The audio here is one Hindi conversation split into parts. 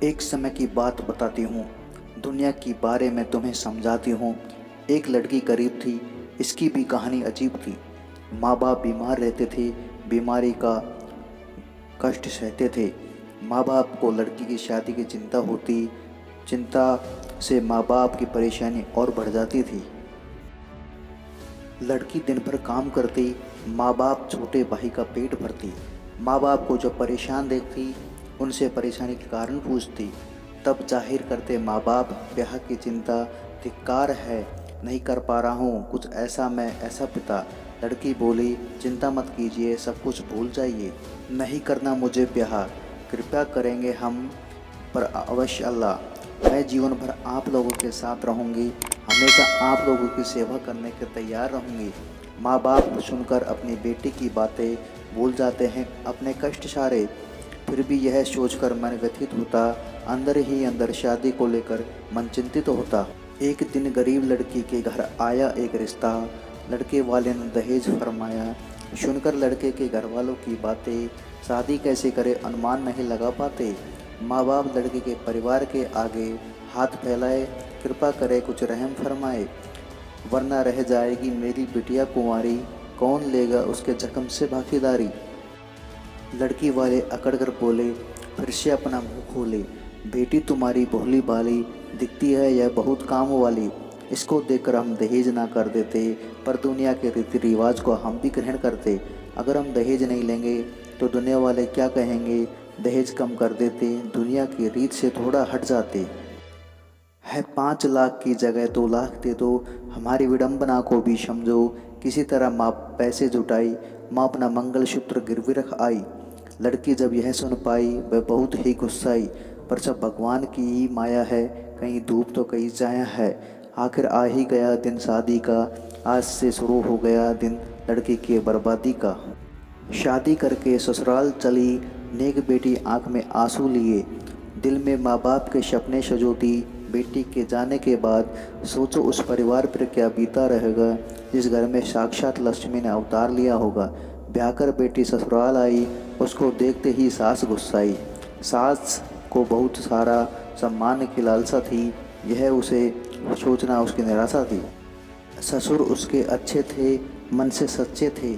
एक समय की बात बताती हूँ, दुनिया की बारे में तुम्हें समझाती हूँ। एक लड़की गरीब थी, इसकी भी कहानी अजीब थी। माँ बाप बीमार रहते थे, बीमारी का कष्ट सहते थे। माँ बाप को लड़की की शादी की चिंता होती, चिंता से माँ बाप की परेशानी और बढ़ जाती थी। लड़की दिन भर काम करती, माँ बाप छोटे भाई का पेट भरती। माँ बाप को जब परेशान देखती, उनसे परेशानी के कारण पूछती, तब जाहिर करते माँ बाप ब्याह की चिंता, धिक्कार है, नहीं कर पा रहा हूँ कुछ ऐसा, मैं ऐसा पिता। लड़की बोली, चिंता मत कीजिए, सब कुछ भूल जाइए, नहीं करना मुझे ब्याह, कृपया करेंगे हम पर अवश्य अल्लाह। मैं जीवन भर आप लोगों के साथ रहूँगी, हमेशा आप लोगों की सेवा करने के तैयार रहूँगी। माँ बाप सुनकर अपनी बेटी की बातें भूल जाते हैं, अपने कष्ट सारे। फिर भी यह सोचकर मन व्यथित होता, अंदर ही अंदर शादी को लेकर मन चिंतित होता। एक दिन गरीब लड़की के घर आया एक रिश्ता, लड़के वाले ने दहेज फरमाया। सुनकर लड़के के घर वालों की बातें, शादी कैसे करे अनुमान नहीं लगा पाते। माँ बाप लड़के के परिवार के आगे हाथ फैलाए, कृपा करे कुछ रहम फरमाए, वरना रह जाएगी मेरी बिटिया कुंवारी, कौन लेगा उसके जख्म से भागीदारी। लड़की वाले अकड़ कर बोले, फिर से अपना मुंह खोले, बेटी तुम्हारी भोली भाली दिखती है, यह बहुत काम वाली, इसको देखकर हम दहेज ना कर देते, पर दुनिया के रीति रिवाज को हम भी ग्रहण करते। अगर हम दहेज नहीं लेंगे तो दुनिया वाले क्या कहेंगे, दहेज कम कर देते, दुनिया की रीत से थोड़ा हट जाते। है 5 लाख की जगह 2 लाख दे दो, हमारी विडंबना को भी समझो। किसी तरह माँ पैसे जुटाई, माँ अपना मंगलसूत्र गिरवी रख आई। लड़की जब यह सुन पाई वह बहुत ही गुस्साई, पर सब भगवान की ही माया है, कहीं धूप तो कहीं छाया है। आखिर आ ही गया दिन शादी का, आज से शुरू हो गया दिन लड़की की बर्बादी का। शादी करके ससुराल चली, नेक बेटी आंख में आंसू लिए, दिल में माँ बाप के सपने सजोती। बेटी के जाने के बाद सोचो उस परिवार पर क्या बीता रहेगा, जिस घर में साक्षात लक्ष्मी ने अवतार लिया होगा। ब्याह कर बेटी ससुराल आई, उसको देखते ही सास गुस्साई। सास को बहुत सारा सम्मान की लालसा थी, यह उसे सोचना उसकी निराशा थी। ससुर उसके अच्छे थे, मन से सच्चे थे,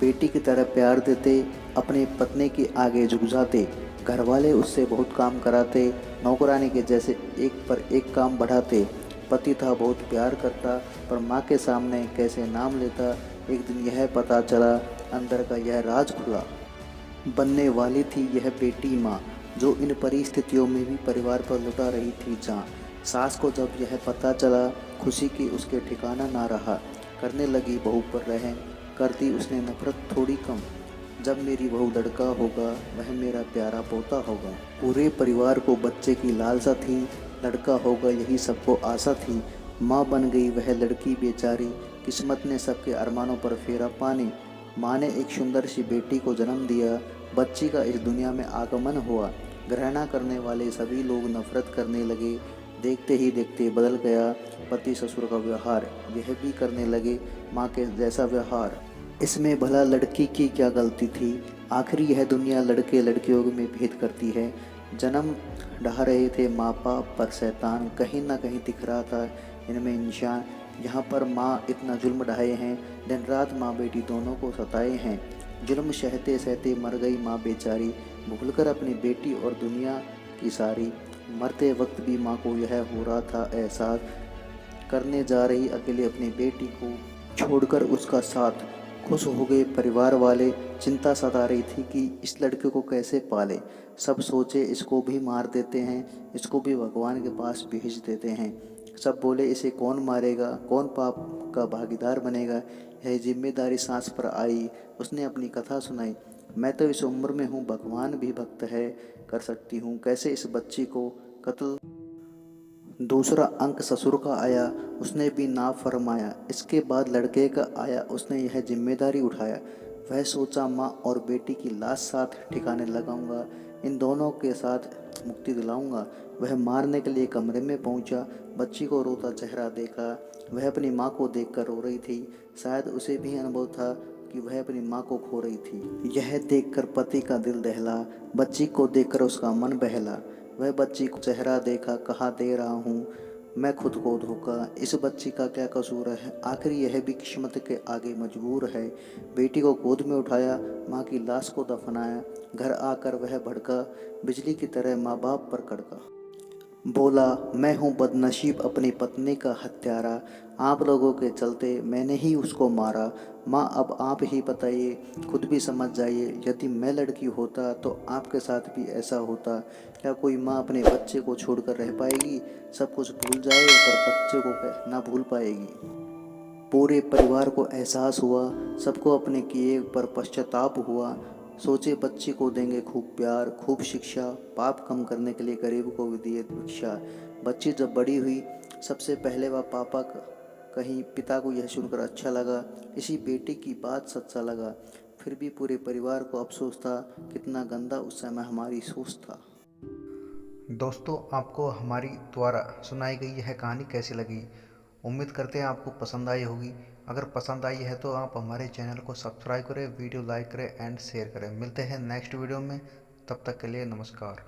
बेटी की तरह प्यार देते, अपनी पत्नी के आगे झुक जाते। घर वाले उससे बहुत काम कराते, नौकरानी के जैसे एक पर एक काम बढ़ाते। पति था बहुत प्यार करता, पर माँ के सामने कैसे नाम लेता। एक दिन यह पता चला, अंदर का यह राज खुला। बनने वाली थी यह बेटी माँ, जो इन परिस्थितियों में भी परिवार पर लुटा रही थी जान। सास को जब यह पता चला, खुशी की उसके ठिकाना ना रहा। करने लगी बहू पर रहम, कर दी उसने नफरत थोड़ी कम। जब मेरी बहू लड़का होगा, वह मेरा प्यारा पोता होगा। पूरे परिवार को बच्चे की लालसा थी, लड़का होगा यही सबको आशा थी। माँ बन गई वह लड़की बेचारी, किस्मत ने सबके अरमानों पर फेरा पानी। माँ ने एक सुंदर सी बेटी को जन्म दिया, बच्ची का इस दुनिया में आगमन हुआ। घृणा करने वाले सभी लोग नफरत करने लगे, देखते ही देखते बदल गया पति ससुर का व्यवहार, यह भी करने लगे माँ के जैसा व्यवहार। इसमें भला लड़की की क्या गलती थी, आखिर यह दुनिया लड़के लड़कियों में भेद करती है। जन्म ढहा रहे थे माँ बाप पर शैतान, कहीं ना कहीं दिख रहा था इनमें इंसान। यहाँ पर माँ इतना जुल्म ढाए हैं, दिन रात माँ बेटी दोनों को सताए हैं। जुल्म सहते सहते मर गई माँ बेचारी, भूलकर अपनी बेटी और दुनिया की सारी। मरते वक्त भी माँ को यह हो रहा था एहसास, करने जा रही अकेले अपनी बेटी को छोड़कर उसका साथ। खुश हो गए परिवार वाले, चिंता सता रही थी कि इस लड़के को कैसे पाले। सब सोचे इसको भी मार देते हैं, इसको भी भगवान के पास भेज देते हैं। सब बोले इसे कौन मारेगा, कौन पाप का भागीदार बनेगा। यह जिम्मेदारी सांस पर आई, उसने अपनी कथा सुनाई। मैं तो इस उम्र में हूँ, भगवान भी भक्त है, कर सकती हूँ कैसे इस बच्ची को कत्ल। दूसरा अंक ससुर का आया, उसने भी ना फरमाया। इसके बाद लड़के का आया, उसने यह जिम्मेदारी उठाया। वह सोचा माँ और बेटी की लाश साथ ठिकाने लगाऊंगा, इन दोनों के साथ मुक्ति दिलाऊंगा। वह मारने के लिए कमरे में पहुंचा, बच्ची को रोता चेहरा देखा। वह अपनी माँ को देखकर रो रही थी, शायद उसे भी अनुभव था कि वह अपनी माँ को खो रही थी। यह देखकर पति का दिल दहला, बच्ची को देखकर उसका मन बहला। वह बच्ची को चेहरा देखा, कहा दे रहा हूँ मैं खुद को धोखा। इस बच्ची का क्या कसूर है, आखिर यह भी किस्मत के आगे मजबूर है। बेटी को गोद में उठाया, माँ की लाश को दफनाया। घर आकर वह भड़का, बिजली की तरह माँ बाप पर कड़का। बोला, मैं हूँ बदनसीब अपनी पत्नी का हत्यारा, आप लोगों के चलते मैंने ही उसको मारा। माँ अब आप ही बताइए, खुद भी समझ जाइए, यदि मैं लड़की होता तो आपके साथ भी ऐसा होता। क्या कोई माँ अपने बच्चे को छोड़कर रह पाएगी? सब कुछ भूल जाए पर बच्चे को ना भूल पाएगी। पूरे परिवार को एहसास हुआ, सबको अपने किए पर पश्चाताप हुआ। सोचे बच्ची को देंगे खूब प्यार, खूब शिक्षा, पाप कम करने के लिए गरीब को भी दिए भिक्षा। बच्ची जब बड़ी हुई, सबसे पहले वह पापा कहीं पिता को यह सुनकर अच्छा लगा, इसी बेटी की बात सच्चा लगा। फिर भी पूरे परिवार को अफसोस था, कितना गंदा उस समय हमारी सोच था। दोस्तों, आपको हमारी द्वारा सुनाई गई यह कहानी कैसी लगी? उम्मीद करते हैं आपको पसंद आई होगी। अगर पसंद आई है तो आप हमारे चैनल को सब्सक्राइब करें, वीडियो लाइक करें एंड शेयर करें। मिलते हैं नेक्स्ट वीडियो में, तब तक के लिए नमस्कार।